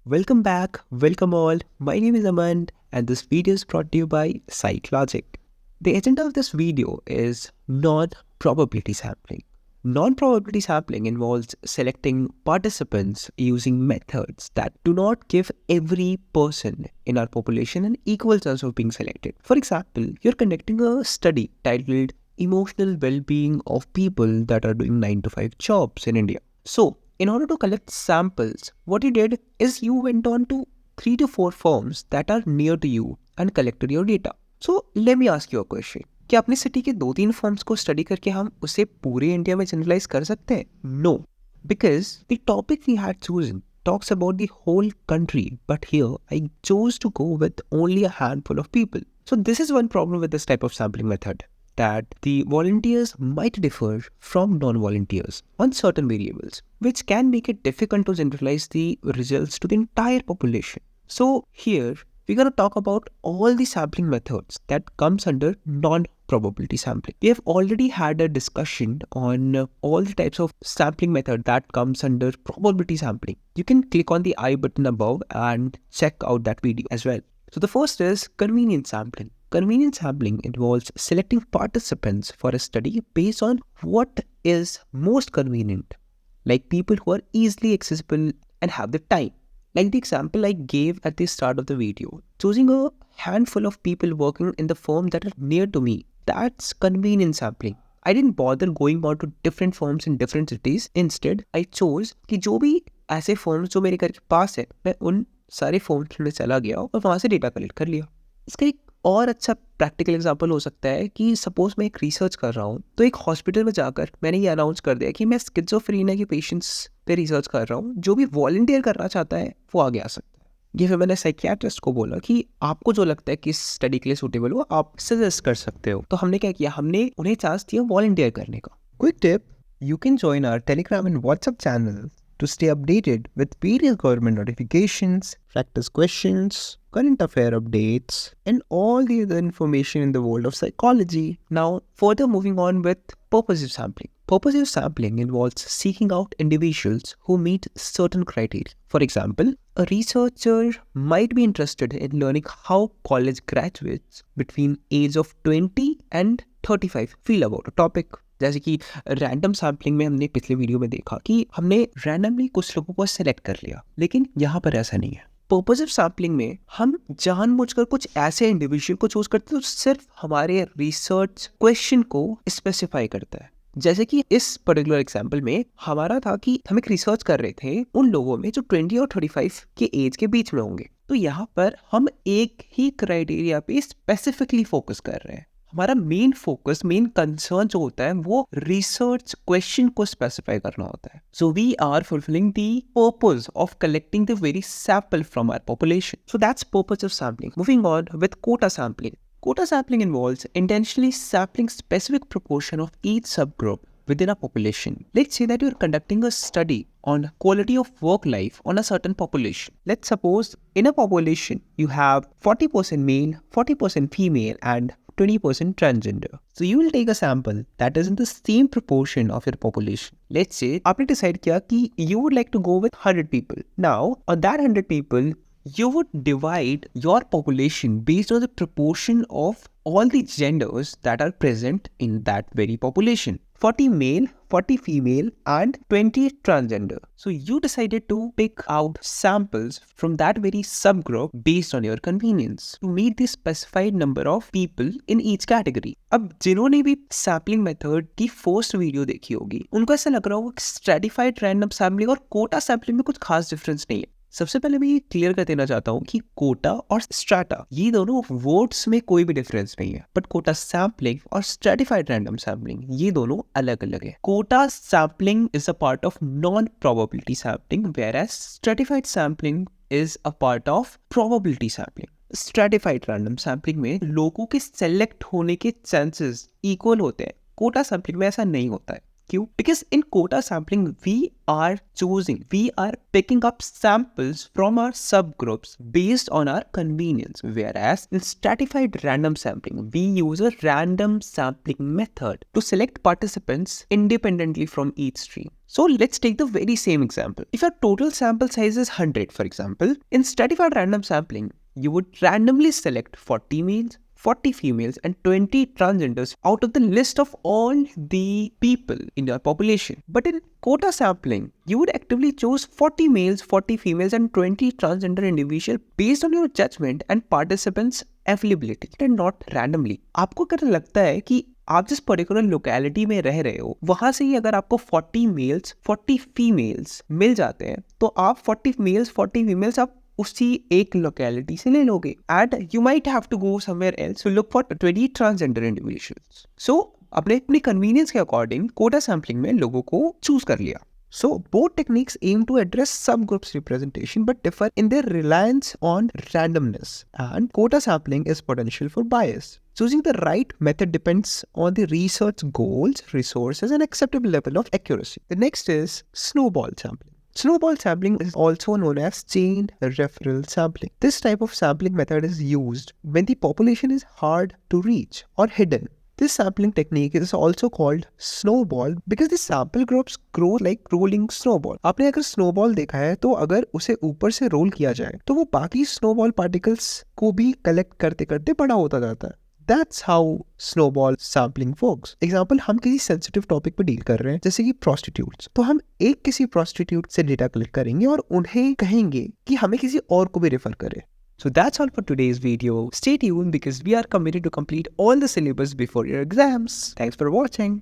Welcome back, welcome all. My name is Aman and this video is brought to you by PsychLogic. The agenda of this video is non-probability sampling. Non-probability sampling involves selecting participants using methods that do not give every person in our population an equal chance of being selected. For example, you're conducting a study titled Emotional Well-Being of People that are doing 9 to 5 jobs in India. So, in order to collect samples, what you did is you went on to 3 to 4 firms that are near to you and collected your data. So let me ask you a question. क्या अपनी city के 2-3 firms को study करके हम उसे पूरे India में generalise कर सकते हैं? No, because the topic we had chosen talks about the whole country, but here I chose to go with only a handful of people. So this is one problem with this type of sampling method, that the volunteers might differ from non-volunteers on certain variables, which can make it difficult to generalize the results to the entire population. So here, we're going to talk about all the sampling methods that comes under non-probability sampling. We have already had a discussion on all the types of sampling method that comes under probability sampling. You can click on the I button above and check out that video as well. So the first is convenience sampling. Convenience sampling involves selecting participants for a study based on what is most convenient, like people who are easily accessible and have the time. Like the example I gave at the start of the video, choosing a handful of people working in the firm that are near to me, that's convenience sampling. I didn't bother going out to different firms in different cities. Instead, I chose कि जो भी ऐसे firms जो मेरे घर के पास है, मैं उन सारे फॉर्म्स में चला गया और वहाँ से डेटा कलेक्ट कर लिया. इसका एक और अच्छा प्रैक्टिकल एग्जांपल हो सकता है कि सपोज मैं एक रिसर्च कर रहा हूँ, तो एक हॉस्पिटल में जाकर मैंने ये अनाउंस कर दिया कि मैं स्किज़ोफ्रेनिया के पेशेंट्स पे रिसर्च कर रहा हूँ. जो भी वॉलंटियर करना चाहता है वो आगे आ सकता है. ये फिर मैंने साइकियाट्रिस्ट को बोला कि आपको जो लगता है कि इस स्टडी के लिए सूटेबल हो आप सजेस्ट कर सकते हो. तो हमने क्या किया, हमने उन्हें चांस दिया वॉलंटियर करने का. Quick tip, you can join our Telegram and WhatsApp channels to stay updated with various government notifications, practice questions, current affair updates, and all the other information in the world of psychology. Now, further moving on with purposive sampling. Purposive sampling involves seeking out individuals who meet certain criteria. For example, a researcher might be interested in learning how college graduates between age of 20 and 35 feel about a topic. जैसे कि random sampling में हमने पिछले video में देखा कि हमने randomly कुछ लोगों को सेलेक्ट कर लिया, लेकिन यहाँ पर ऐसा नहीं है. पर्पसिव सैम्पलिंग में हम जानबूझकर कुछ ऐसे इंडिविजुअल को चूज करते हैं जो सिर्फ हमारे रिसर्च क्वेश्चन को स्पेसिफाई करता है. जैसे कि इस पर्टिकुलर एग्जाम्पल में हमारा था कि हम एक रिसर्च कर रहे थे उन लोगों में जो 20 और 35 के एज के बीच में होंगे. तो यहाँ पर हम एक ही क्राइटेरिया पे स्पेसिफिकली फोकस कर रहे हैं. हमारा मेन फोकस, मेन कंसर्न जो होता है वो रिसर्च क्वेश्चन को स्पेसिफाई करना होता है. So we are fulfilling the purpose of collecting the very sample from our population. So that's purpose of sampling. Moving on with quota sampling. Quota sampling involves intentionally sampling specific proportion of each subgroup within a population. Let's say that you're conducting a study on quality of work life on a certain population. Let's suppose in a population you have 40% male, 40% female and 20% transgender. So you will take a sample that is in the same proportion of your population. Let's say आपने decide किया कि you would like to go with 100 people. Now on that 100 people, you would divide your population based on the proportion of all the genders that are present in that very population. 40 male, 40 female and 20 transgender. So you decided to pick out samples from that very subgroup based on your convenience to meet the specified number of people in each category. अब जिन्होंने भी sampling method की first video देखी होगी उनको ऐसा लग रहा होगा कि स्ट्रेटिफाइड रैंडम सैम्पलिंग और कोटा सैम्पलिंग में कुछ खास डिफरेंस नहीं है. सबसे पहले मैं ये क्लियर कर देना चाहता हूँ कि कोटा और स्ट्रैटा ये दोनों वर्ड्स में कोई भी डिफरेंस नहीं है, बट कोटा सैम्पलिंग और स्ट्रेटिफाइड रैंडम सैम्पलिंग ये दोनों अलग अलग है. Quota sampling is a part of non probability sampling, whereas stratified sampling is a part of probability sampling. Stratified random sampling में लोगों के सेलेक्ट होने के चांसेस इक्वल होते हैं. कोटा सैम्पलिंग में ऐसा नहीं होता है. क्यों? Because in quota sampling, we are picking up samples from our subgroups based on our convenience. Whereas in stratified random sampling, we use a random sampling method to select participants independently from each stream. So let's take the very same example. If your total sample size is 100, for example, in stratified random sampling, you would randomly select 40 males, 40 females and 20 transgenders out of the list of all the people in your population. But in quota sampling, you would actively choose 40 males, 40 females and 20 transgender individuals based on your judgment and participants' availability and not randomly. आपको अगर लगता है कि आप जिस particular locality में रह रहे हो वहां से ही अगर आपको 40 मेल्स 40 फीमेल्स मिल जाते हैं तो आप 40 मेल्स 40 फीमेल्स आप उसी एक लोकेलिटी से ले लोगे and you might have to go somewhere else to look for 20 transgender individuals. So अपने अपनी कन्वीनियंस के अकॉर्डिंग कोटा सैम्पलिंग में लोगों को चूज कर लिया. So both techniques aim to address subgroups representation but differ in their reliance on randomness, and quota sampling is potential for bias. Choosing the right method depends on the research goals, resources and acceptable level of accuracy. The next is snowball sampling. Snowball sampling is also known as chain referral sampling. This type of sampling method is used when the population is hard to reach or hidden. This sampling technique is also called snowball because the sample groups grow like rolling snowball. आपने अगर snowball देखा है तो अगर उसे ऊपर से role किया जाए तो वो बाकी snowball particles को भी कलेक्ट करते करते बड़ा होता जाता है. That's how snowball sampling works. Example, हम किसी sensitive topic पे डील कर रहे हैं जैसे कि prostitutes. तो हम एक किसी prostitute से डेटा कलेक्ट करेंगे और उन्हें कहेंगे कि हमें किसी और को भी रेफर करे. So that's all for today's video. Stay tuned because we are committed to complete all the syllabus before your exams. Thanks for watching.